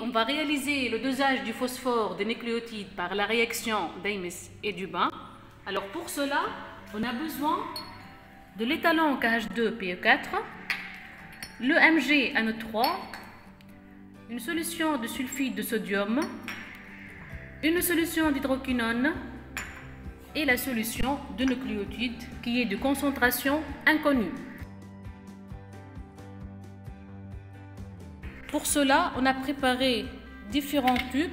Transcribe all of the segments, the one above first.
on va réaliser le dosage du phosphore des nucléotides par la réaction d'Ames et Dubin. Alors pour cela, on a besoin de l'étalon KH2PE4, le MgNO3, une solution de sulfite de sodium, une solution d'hydroquinone et la solution de nucléotides qui est de concentration inconnue. Pour cela, on a préparé différents tubes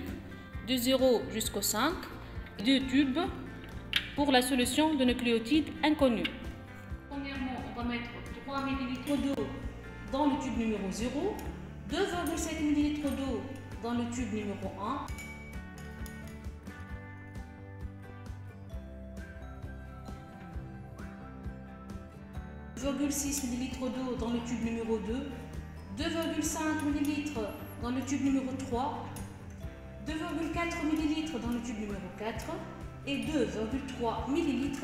de 0 jusqu'au 5, 2 tubes pour la solution de nucléotides inconnus. Premièrement, on va mettre 3 ml d'eau dans le tube numéro 0, 2,7 ml d'eau dans le tube numéro 1, « 2,6 ml d'eau dans le tube numéro 2, 2,5 ml dans le tube numéro 3, 2,4 ml dans le tube numéro 4 et 2,3 ml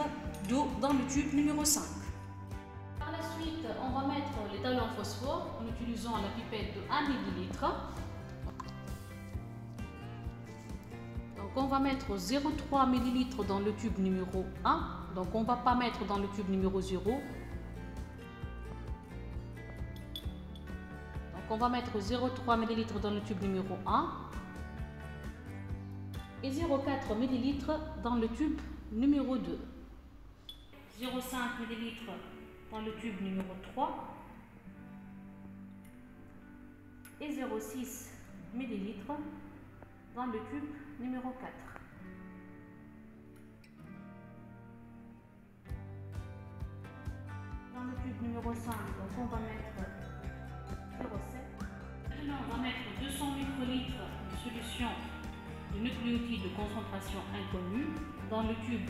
d'eau dans le tube numéro 5. Par la suite, on va mettre l'étalon phosphore en utilisant la pipette de 1 ml. Donc on va mettre 0,3 ml dans le tube numéro 1. Donc on ne va pas mettre dans le tube numéro 0. On va mettre 0,3 ml dans le tube numéro 1 et 0,4 ml dans le tube numéro 2. 0,5 ml dans le tube numéro 3 et 0,6 ml dans le tube numéro 4. Dans le tube numéro 5, donc on va mettre 0,7. Maintenant, on va mettre 200 microlitres de solution de nucléotides de concentration inconnue dans le tube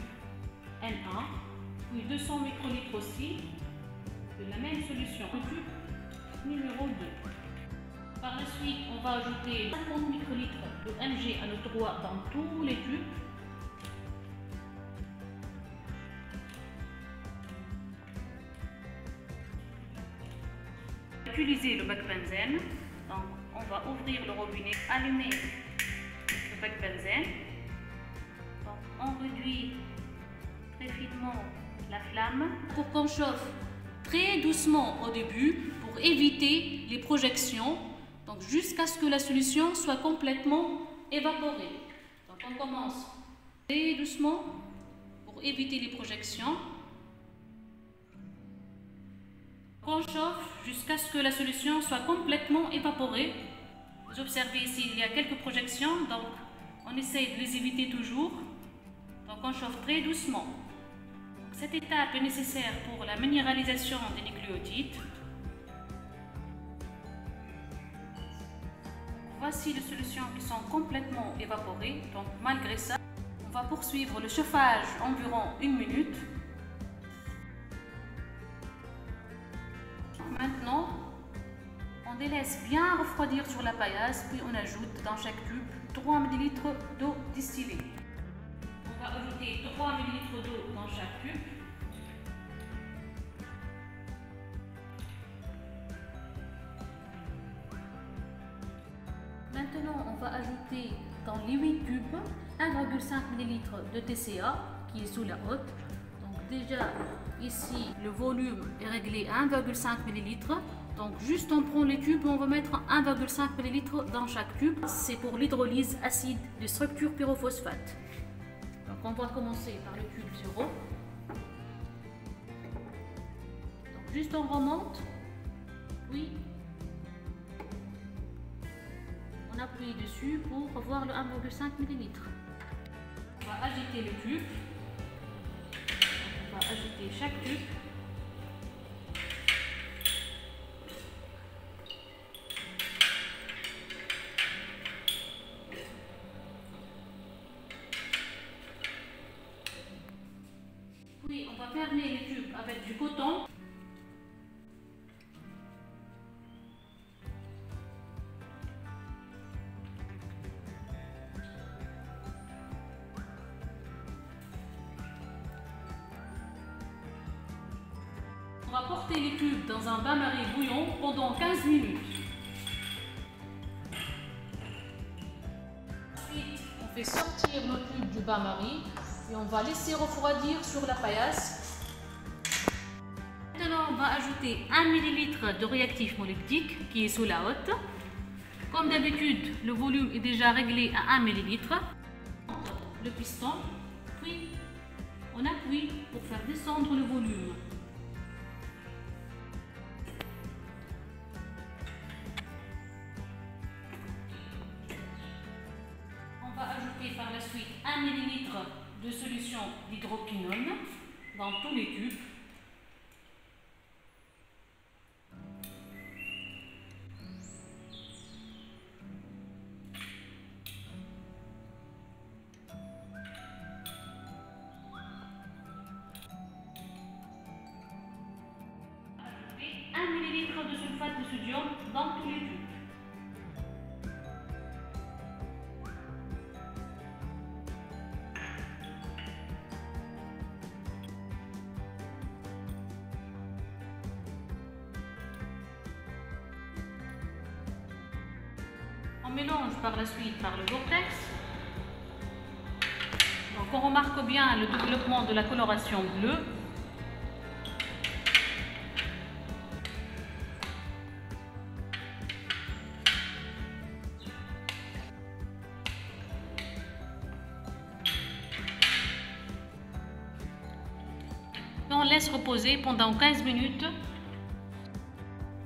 N1, puis 200 microlitres aussi de la même solution au tube numéro 2. Par la suite, on va ajouter 50 microlitres de MgNO3 dans tous les tubes. Utiliser le bac benzène, donc on va ouvrir le robinet, allumer le bac benzène, donc on réduit très finement la flamme pour qu'on chauffe très doucement au début pour éviter les projections, donc jusqu'à ce que la solution soit complètement évaporée. Donc on commence très doucement pour éviter les projections. On chauffe jusqu'à ce que la solution soit complètement évaporée. Vous observez ici, il y a quelques projections, donc on essaye de les éviter toujours. Donc on chauffe très doucement. Donc, cette étape est nécessaire pour la minéralisation des nucléotides. Voici les solutions qui sont complètement évaporées. Donc malgré ça, on va poursuivre le chauffage environ 1 minute. Maintenant, on délaisse bien refroidir sur la paillasse, puis on ajoute dans chaque tube 3 ml d'eau distillée. On va ajouter 3 ml d'eau dans chaque tube. Maintenant, on va ajouter dans les 8 tubes 1,5 ml de TCA qui est sous la hotte. Donc déjà, ici, le volume est réglé à 1,5 ml. Donc juste on prend les tubes, on va mettre 1,5 ml dans chaque tube. C'est pour l'hydrolyse acide de structure pyrophosphate. Donc on va commencer par le tube 0. Donc juste on remonte, puis on appuie dessus pour avoir le 1,5 ml. On va agiter le tube. On va ajouter chaque tube. Puis on va fermer les tubes avec du coton. On va porter les tubes dans un bain-marie bouillant pendant 15 minutes. fait sortir nos tubes du bain-marie et on va laisser refroidir sur la paillasse. Maintenant, on va ajouter 1 ml de réactif molyptique qui est sous la hotte. Comme d'habitude, le volume est déjà réglé à 1 ml. Le piston, puis on appuie pour faire descendre le volume. On va ajouter par la suite 1 ml de solution d'hydroquinone dans tous les tubes. Ajouter 1 ml de sulfate de sodium dans tous les tubes. On mélange par la suite par le vortex. Donc on remarque bien le développement de la coloration bleue. On laisse reposer pendant 15 minutes.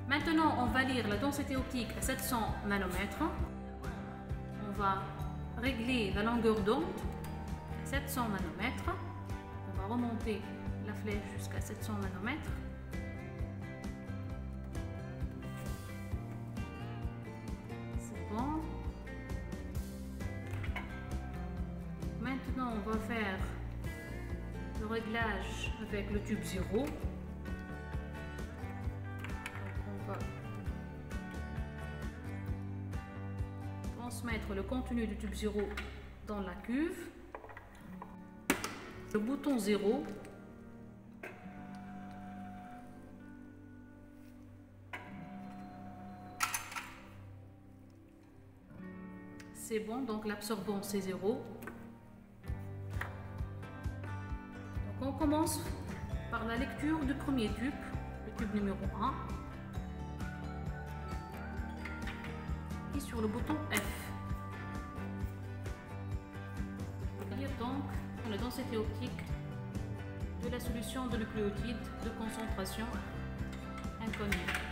Maintenant, on va lire la densité optique à 700 nanomètres. On va régler la longueur d'onde à 700 nanomètres. On va remonter la flèche jusqu'à 700 nanomètres. C'est bon. Maintenant, on va faire le réglage avec le tube 0. Donc, on va transmettre le contenu du tube 0 dans la cuve. Le bouton 0. C'est bon, donc l'absorbant c'est 0. On commence par la lecture du premier tube, le tube numéro 1, et sur le bouton F. On va lire donc la densité optique de la solution de nucléotides de concentration inconnue.